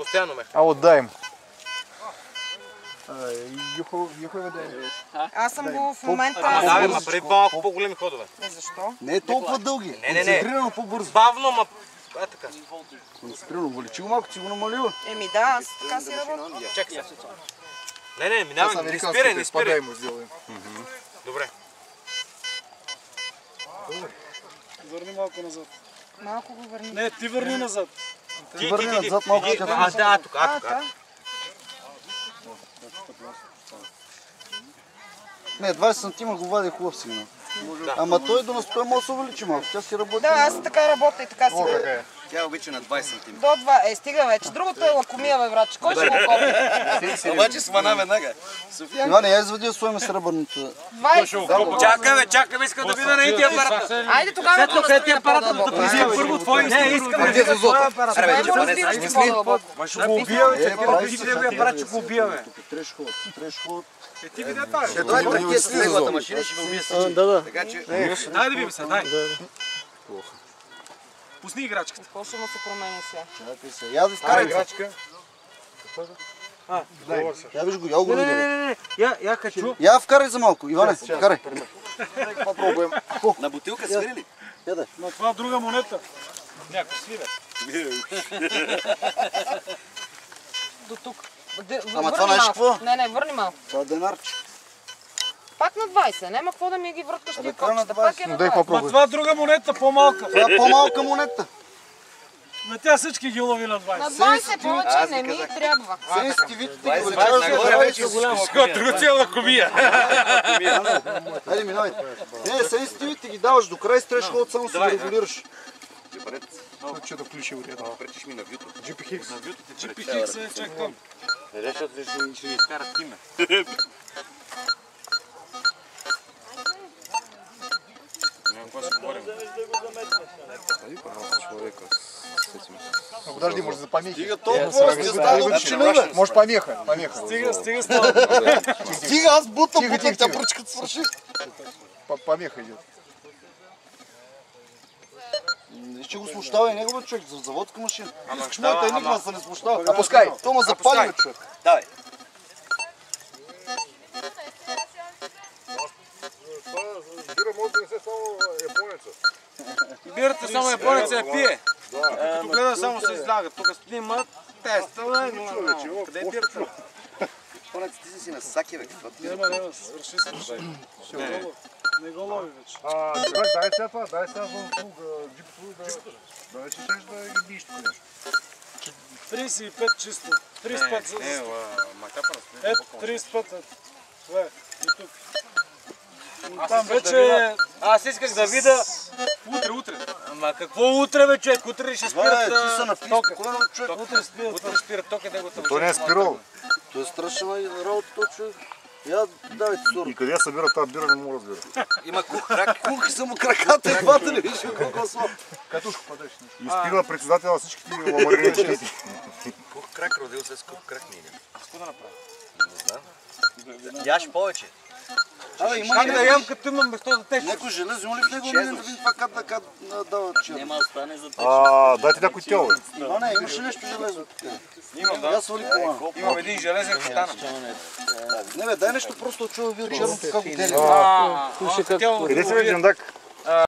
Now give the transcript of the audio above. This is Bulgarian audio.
постоянно ме. А отдай им. Юхове дай. Аз съм го в момента... Да, прави по-малко по-големи ходове. Защо? Не е толкова дълги. Не. Концентрирано по-бързо. Бавно, ма... така. Концентрирано. Увеличи го малко, че го намалила. Еми да, аз така си работя. Чакай сега. Не, минавай, не спирай. Добре. Върни малко назад. Малко го върни. Не, ти върни назад. Ти върни назад малко. Тук. Не, 20 сантима го вади хубав сигнал. Ама той до настой може да се увеличи малко. Тя си работи. Да, аз така работя и така си. Тя обича на 20 сантима. До 2. Стига вече. Другото е лакомия, бе, братче. Кой ще го копи? Обаче свана веднага. Иване, я извади да сложим сребърното. 20. Чакай, искам да видя на един апарат. Айде тогава да След апарата да призия първо твой изток. Не, искам да видя зозота. Ай, му разбираш ти по-дълбоко. Ще го убия, бе, чакай, ти неговия апарат, ще го убия, бе. Трешход. Ти видя това, бе. Дай пакет с неговата машина, ще го убие също. Да. Дай да видим сега, дай. Пусни играчката. Какво ще му се промени сега? Чакай се. Я да вкарай играчка. Я виж го, я го видя. Не, я хочу. Я вкарай за малко. Иване, вкарай. Попробуем. На бутилка свири ли? Яде. На това друга монета. Някой свире. До тук. Ама това знаеш какво? Не, върни малко. Това е денарче. Пак на 20. Няма какво да ми ги върткаш тия кой на копчета. 20? Пак е на Дай 20. Ма попробуй. това друга монета, по-малка. Това е по-малка монета. На тя всички ги лови на На 20. 20 повече не ми трябва. Сенситивите ги увеличаваш. Друга цяла лакомия. Хайде, минавайте. Не, сенситивите ги даваш до край, стрешход, само си ги регулираш. Че да включи вряда. Пречиш ми на вюто. Джипи Хикс. Джипи Хикс е чак там. Защото ще ни изкарат тиме. Подожди, может за помехи. Стига толкова, ще става обичина. Может помеха. Стига става. Стига, аз бутам, тя пръчката свърши. Помеха идет. Ще го смущава и неговия човек за заводска машина. Искаш моята енигма се не смущава. Опускай. То ме запали, човек. Давай. Бира може да не се само японеца. Бирата само японеца я пие. Като гледа само се излага. Тук снима теста. Къде е бирата? Японец, ти си на саки, бе. Няма, свърши. Не го лови вече. Добре, дай сега това, дай сега за джипото да вече щеш да ги биеш тук нещо. 35 чисто. 35 за... Ето, 35. Това е. И тук. Там вече... Аз исках да видя... Утре. Ама какво утре, бе, човек? Утре ще спират Ти са написи, тока. спокойно, човек. Утре спират тока, неговата То не е спирал. То е страшна работа, то човек. Я давайте сора. И къде я събира тази бира, не мога да разбира. Има крак. Кухи са му краката и двата ли виж колко слаб. Катушко падеш. И стига председател на всичките ламаринички. Кух крак родил се с кух крак не идем. Какво да направя? Не знам. Яш повече. Абе, има Как да ям, като имам место за теж? някой желез, има ли в него? Не да видим това как да дава черно. Няма да стане за теч. Дайте някой тяло, бе. Иване, имаш ли нещо железо тук? Имам, Я свали колана. Имам един железен катана. Не бе, дай нещо просто да чува вие черното как го деля. Къде си, бе, Джандак?